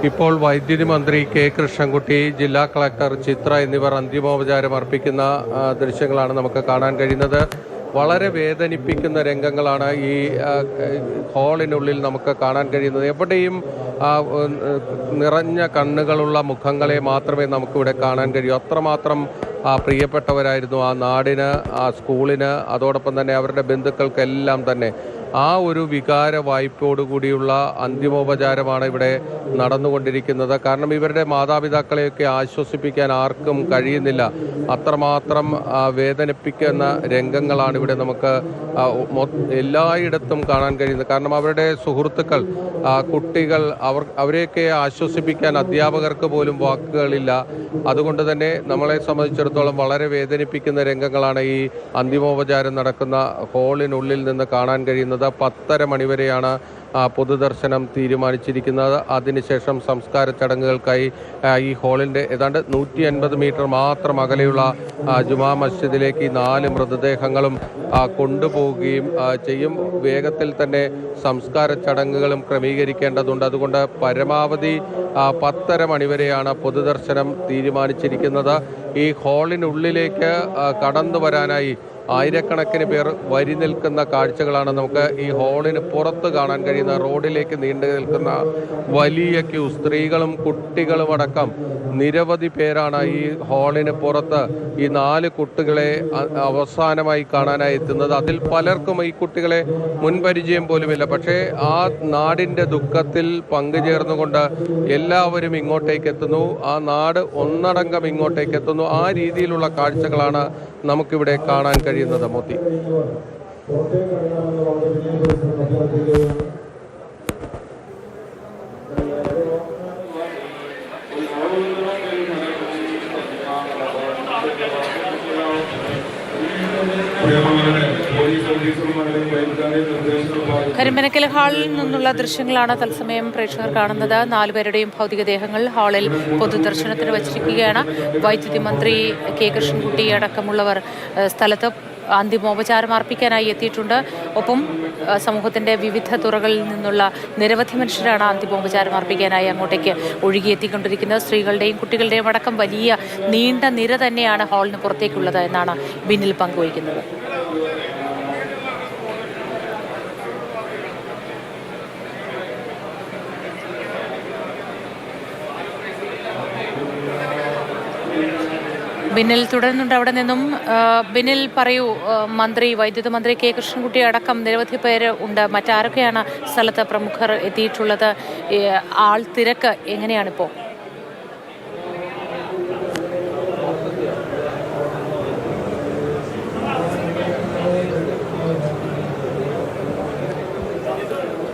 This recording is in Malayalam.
ഇപ്പോൾ വൈദ്യുതി മന്ത്രി കെ കൃഷ്ണൻകുട്ടി, ജില്ലാ കളക്ടർ ചിത്ര എന്നിവർ അന്തിമോപചാരം അർപ്പിക്കുന്ന ദൃശ്യങ്ങളാണ് നമുക്ക് കാണാൻ കഴിയുന്നത്. വളരെ വേദനിപ്പിക്കുന്ന രംഗങ്ങളാണ് ഈ ഹാളിനുള്ളിൽ നമുക്ക് കാണാൻ കഴിയുന്നത്. എവിടെയും നിറഞ്ഞ കണ്ണുകളുള്ള മുഖങ്ങളെ മാത്രമേ നമുക്കിവിടെ കാണാൻ കഴിയൂ. അത്രമാത്രം പ്രിയപ്പെട്ടവരായിരുന്നു ആ നാടിന്, ആ സ്കൂളിന്, അതോടൊപ്പം തന്നെ അവരുടെ ബന്ധുക്കൾക്കെല്ലാം തന്നെ. ആ ഒരു വികാര വായ്പോടുകൂടിയുള്ള അന്തിമോപചാരമാണ് ഇവിടെ നടന്നുകൊണ്ടിരിക്കുന്നത്. കാരണം ഇവരുടെ മാതാപിതാക്കളെയൊക്കെ ആശ്വസിപ്പിക്കാൻ ആർക്കും കഴിയുന്നില്ല. അത്രമാത്രം വേദനിപ്പിക്കുന്ന രംഗങ്ങളാണ് ഇവിടെ നമുക്ക് എല്ലായിടത്തും കാണാൻ കഴിയുന്നത്. കാരണം അവരുടെ സുഹൃത്തുക്കൾ, കുട്ടികൾ, അവരെയൊക്കെ ആശ്വസിപ്പിക്കാൻ അധ്യാപകർക്ക് പോലും വാക്കുകളില്ല. അതുകൊണ്ട് തന്നെ നമ്മളെ സംബന്ധിച്ചിടത്തോളം വളരെ വേദനിപ്പിക്കുന്ന രംഗങ്ങളാണ് ഈ അന്തിമോപചാരം നടക്കുന്ന ഹാളിനുള്ളിൽ നിന്ന് കാണാൻ കഴിയുന്നത്. 10:30 മണിവരെയാണ് പൊതുദർശനം തീരുമാനിച്ചിരിക്കുന്നത്. അതിനുശേഷം സംസ്കാര ചടങ്ങുകൾക്കായി ഈ ഹാളിൻ്റെ ഏതാണ്ട് 150 മീറ്റർ മാത്രം അകലെയുള്ള ജുമാ മസ്ജിദിലേക്ക് 4 മൃതദേഹങ്ങളും കൊണ്ടുപോവുകയും ചെയ്യും. വേഗത്തിൽ തന്നെ സംസ്കാര ചടങ്ങുകളും ക്രമീകരിക്കേണ്ടതുണ്ട്. അതുകൊണ്ട് പരമാവധി 10:30 മണിവരെയാണ് പൊതുദർശനം തീരുമാനിച്ചിരിക്കുന്നത്. ഈ ഹാളിനുള്ളിലേക്ക് കടന്നു വരാനായി ആയിരക്കണക്കിന് പേർ വരി നിൽക്കുന്ന കാഴ്ചകളാണ് നമുക്ക് ഈ ഹാളിന് പുറത്ത് കാണാൻ കഴിയുന്ന. റോഡിലേക്ക് നീണ്ടു നിൽക്കുന്ന വലിയ ക്യൂ, സ്ത്രീകളും കുട്ടികളും അടക്കം നിരവധി പേരാണ് ഈ ഹാളിന് പുറത്ത് ഈ 4 കുട്ടികളെ അവസാനമായി കാണാനായി എത്തുന്നത്. അതിൽ പലർക്കും ഈ കുട്ടികളെ മുൻപരിചയം പോലുമില്ല. പക്ഷേ ആ നാടിൻ്റെ ദുഃഖത്തിൽ പങ്കുചേർന്നുകൊണ്ട് എല്ലാവരും ഇങ്ങോട്ടേക്ക് എത്തുന്നു. ആ നാട് ഒന്നടങ്കം ഇങ്ങോട്ടേക്ക് എത്തുന്നു. ആ രീതിയിലുള്ള കാഴ്ചകളാണ് നമുക്കിവിടെ കാണാൻ കഴിയുന്നത്. മോത്തി കരിമ്പനക്കൽ ഹാളിൽ നിന്നുള്ള ദൃശ്യങ്ങളാണ് തത്സമയം പ്രേക്ഷകർ കാണുന്നത്. 4 പേരുടെയും ഭൗതികദേഹങ്ങൾ ഹാളിൽ പൊതുദർശനത്തിന് വച്ചിരിക്കുകയാണ്. വൈദ്യുതി മന്ത്രി കെ കൃഷ്ണൻകുട്ടി അടക്കമുള്ളവർ സ്ഥലത്ത് അന്തിമോപചാരം അർപ്പിക്കാനായി എത്തിയിട്ടുണ്ട്. ഒപ്പം സമൂഹത്തിൻ്റെ വിവിധ തുറകളിൽ നിന്നുള്ള നിരവധി മനുഷ്യരാണ് അന്തിമോപചാരം അർപ്പിക്കാനായി അങ്ങോട്ടേക്ക് ഒഴുകിയെത്തിക്കൊണ്ടിരിക്കുന്നത്. സ്ത്രീകളുടെയും കുട്ടികളുടെയും അടക്കം വലിയ നീണ്ട നിര തന്നെയാണ് ഹാളിന് പുറത്തേക്കുള്ളത് എന്നാണ് ബിന്നിൽ പങ്കുവയ്ക്കുന്നത്. ബിന്നിൽ തുടരുന്നുണ്ട് അവിടെ നിന്നും. ബിന്നിൽ പറയൂ, വൈദ്യുതി മന്ത്രി കെ കൃഷ്ണൻകുട്ടി അടക്കം നിരവധി പേര് ഉണ്ട്. മറ്റാരൊക്കെയാണ് സ്ഥലത്ത് പ്രമുഖർ എത്തിയിട്ടുള്ളത്? ആൾ തിരക്ക് എങ്ങനെയാണിപ്പോൾ?